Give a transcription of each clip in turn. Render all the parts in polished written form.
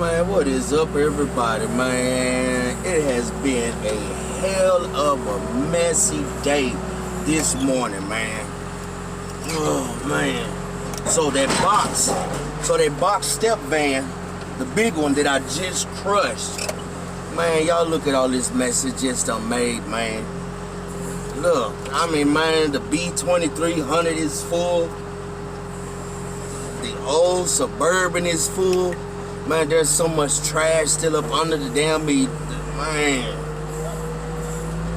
Man, what is up, everybody, man? It has been a hell of a messy day this morning, man. Oh, man. So that box step van, the big one that I just crushed, man, y'all look at all this mess it just done made, man. Look, I mean, man, the B2300 is full. The old Suburban is full. Man, there's so much trash still up under the damn beat. Man.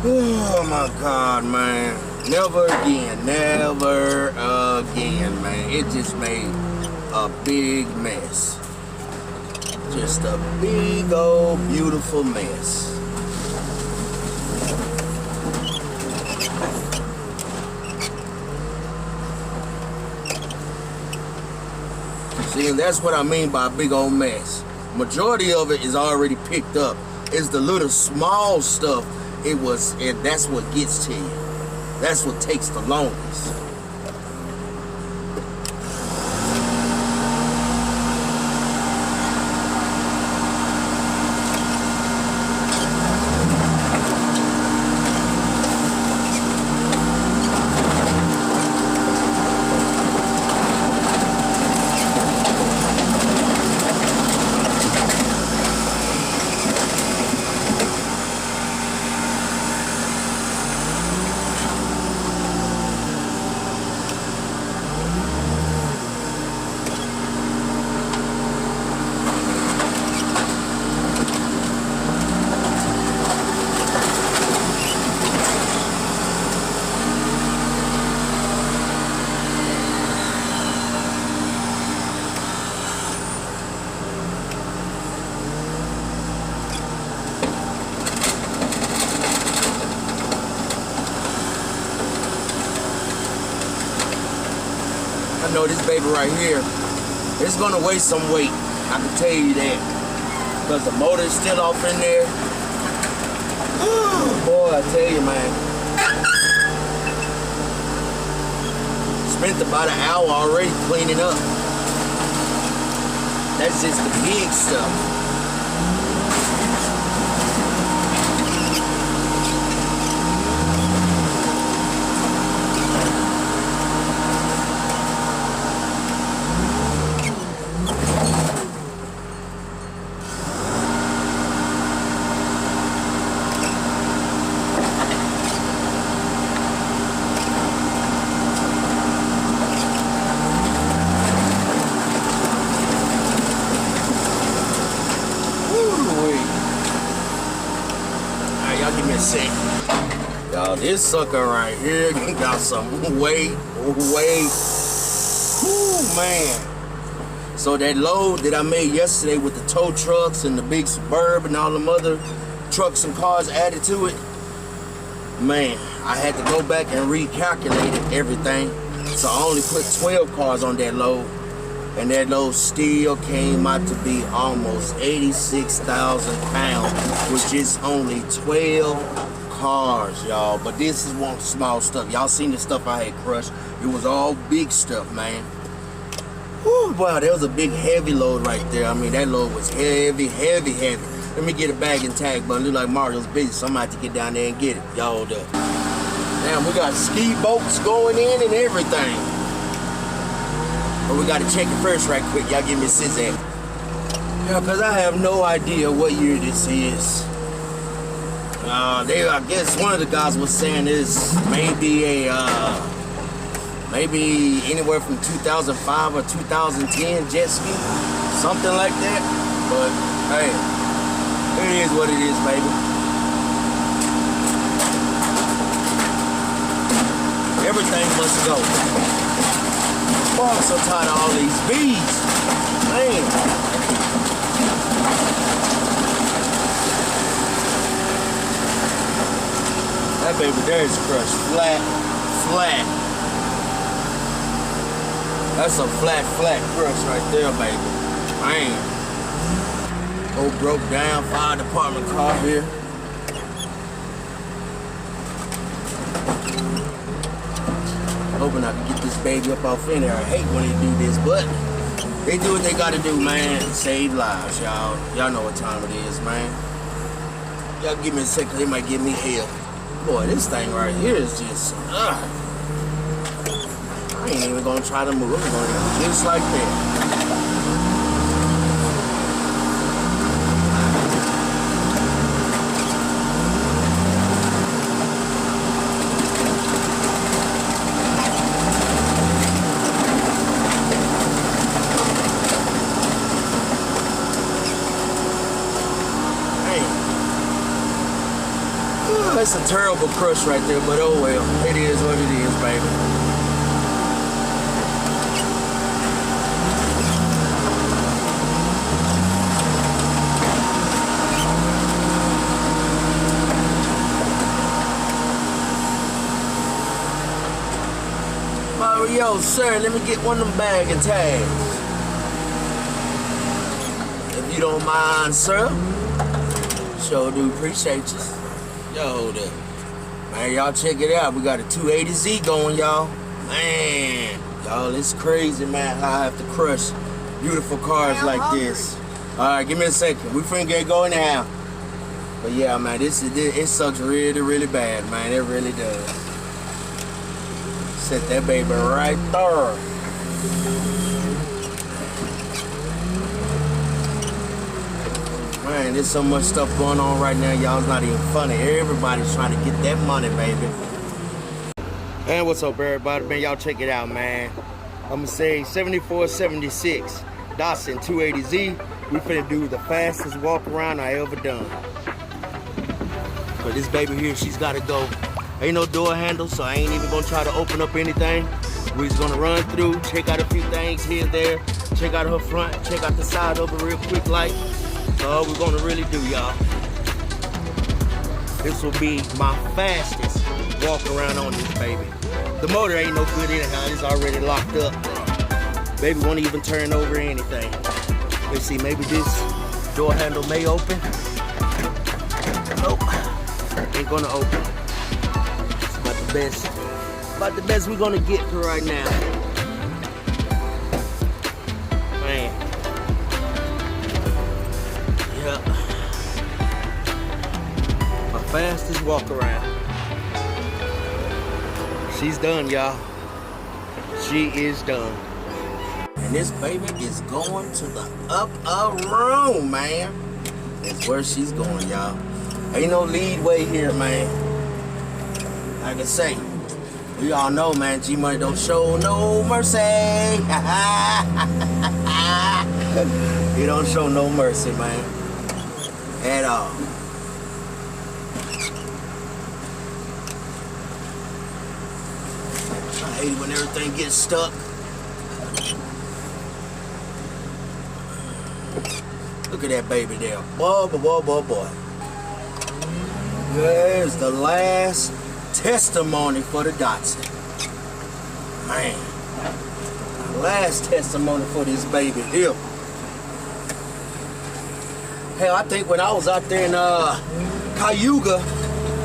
Oh my God, man. Never again, man. It just made a big mess. Just a big old beautiful mess. See, and that's what I mean by a big old mess. Majority of it is already picked up. It's the little small stuff. And that's what gets to you. That's what takes the longest. I know this baby right here, it's gonna weigh some weight. I can tell you that. Because the motor is still off in there. Boy, I tell you, man. Spent about an hour already cleaning up. That's just the big stuff. Y'all, this sucker right here got some weight. Ooh, man. So that load that I made yesterday with the tow trucks and the big Suburban and all them other trucks and cars added to it, man, I had to go back and recalculate everything. So I only put 12 cars on that load. And that load still came out to be almost 86,000 pounds, which is only 12 cars, y'all. But this is one small stuff. Y'all seen the stuff I had crushed. It was all big stuff, man. Whew, wow, there was a big heavy load right there. I mean, that load was heavy. Let me get a bag and tag, but it look like Mario's busy, so I'm gonna have to get down there and get it. Y'all, damn, we got ski boats going in and everything. But we gotta check it first right quick. Y'all give me a scissor. Yeah, cause I have no idea what year this is. I guess one of the guys was saying this maybe maybe anywhere from 2005 or 2010 jet ski, something like that. But hey, it is what it is, baby. Everything must go. Oh, I'm so tired of all these bees. Man. That baby there is crushed. Flat. That's a flat crush right there, baby. Man. Old broke down fire department car here. Hoping I can get this baby up off in there. I hate when they do this, but They do what they gotta do, man. Save lives, y'all. Y'all know what time it is, man. Y'all give me a second, they might give me hell. Boy, this thing right here is just, I ain't even gonna try to move. I'm going just like that. That's a terrible crush right there, but oh well. It is what it is, baby. Yo, sir, let me get one of them bag and tags. If you don't mind, sir. Sure do appreciate you. Yo, hold up. Man, y'all check it out. We got a 280Z going, y'all. Man, y'all, it's crazy, man, how I have to crush beautiful cars like this. All right, give me a second. We finna get going now. But yeah, man, it sucks really, really bad, man. It really does. Set that baby right there. Man, there's so much stuff going on right now, y'all. It's not even funny. Everybody's trying to get that money, baby. And what's up, everybody? Man, y'all check it out, man. I'm gonna say 7476 Datsun 280Z. We finna do the fastest walk around I ever done. But this baby here, she's gotta go. Ain't no door handle, so I ain't even gonna try to open up anything. We're just gonna run through, check out a few things here and there, check out her front, check out the side of her real quick like. So all we're gonna really do, y'all. This will be my fastest walk around on this baby. The motor ain't no good anyhow, it's already locked up. Baby won't even turn over anything. Let's see, maybe this door handle may open. Nope, ain't gonna open. It's about the best we're gonna get to right now. Man. Yep. My fastest walk around. She's done, y'all. She is done. And this baby is going to the upper room, man. That's where she's going, y'all. Ain't no lead way here, man. Like I say, we all know, man, G-Money don't show no mercy. He don't show no mercy, man. At all. I hate it when everything gets stuck. Look at that baby there. Boy, boy, boy, boy, boy. There's the last testimony for the Datsun. Man. Last testimony for this baby here. Hell, I think when I was out there in Cayuga,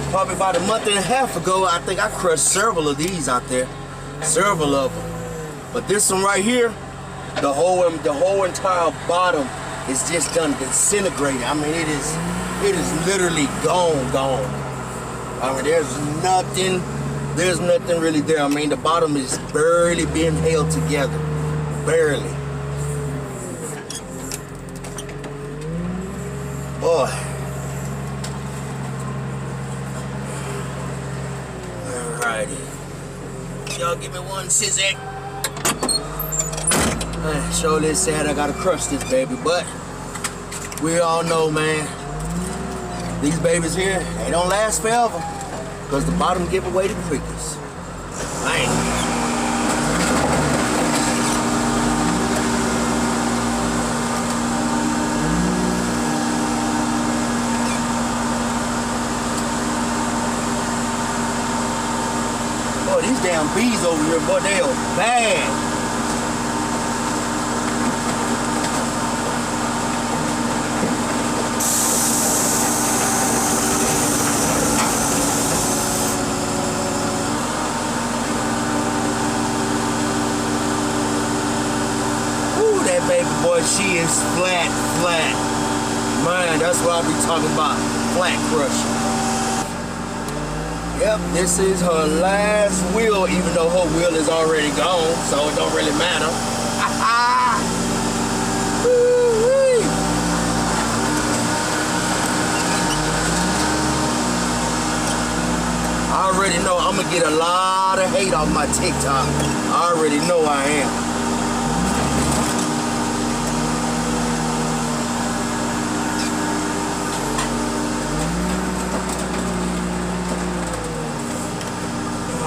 probably about a month and a half ago, I think I crushed several of these out there. Several of them. But this one right here, the whole entire bottom is just done disintegrated. I mean, it is literally gone. I mean, there's nothing really there. I mean, the bottom is barely being held together. Barely. Boy. Alrighty. Y'all give me one scissor. Surely it's sad I gotta crush this baby, but we all know, man, these babies here, they don't last forever, because the bottom give away the quickest. Man. Boy, these damn bees over here, boy, they are bad. but she is flat. Man, that's what I be talking about, flat crushing. Yep, this is her last wheel, even though her wheel is already gone, so it don't really matter. I already know I'm gonna get a lot of hate off my TikTok. I already know I am.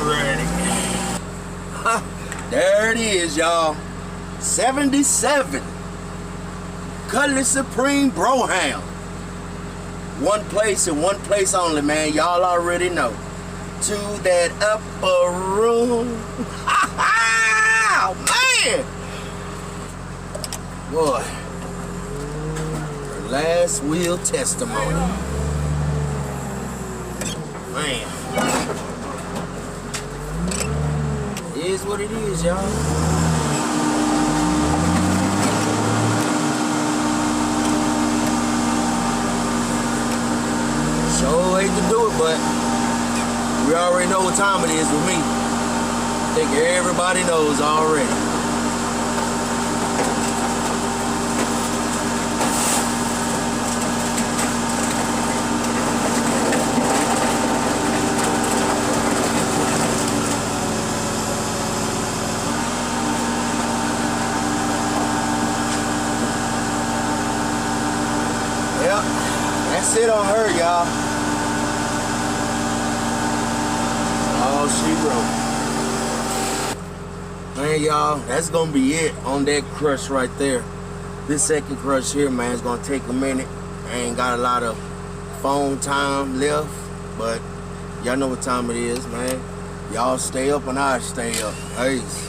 Alrighty. There it is, y'all. 77. Cutlass Supreme BROUGHAM. One place and one place only, man. Y'all already know. To that upper room. Man! Boy. Last wheel testimony. Man. It is what it is, y'all. Sure hate to do it, but we already know what time it is with me. I think everybody knows already. Yep, that's it on her, y'all. All she wrote. Man, y'all, that's gonna be it on that crush right there. This second crush here, man, is gonna take a minute. I ain't got a lot of phone time left, but y'all know what time it is, man. Y'all stay up and I stay up. Peace.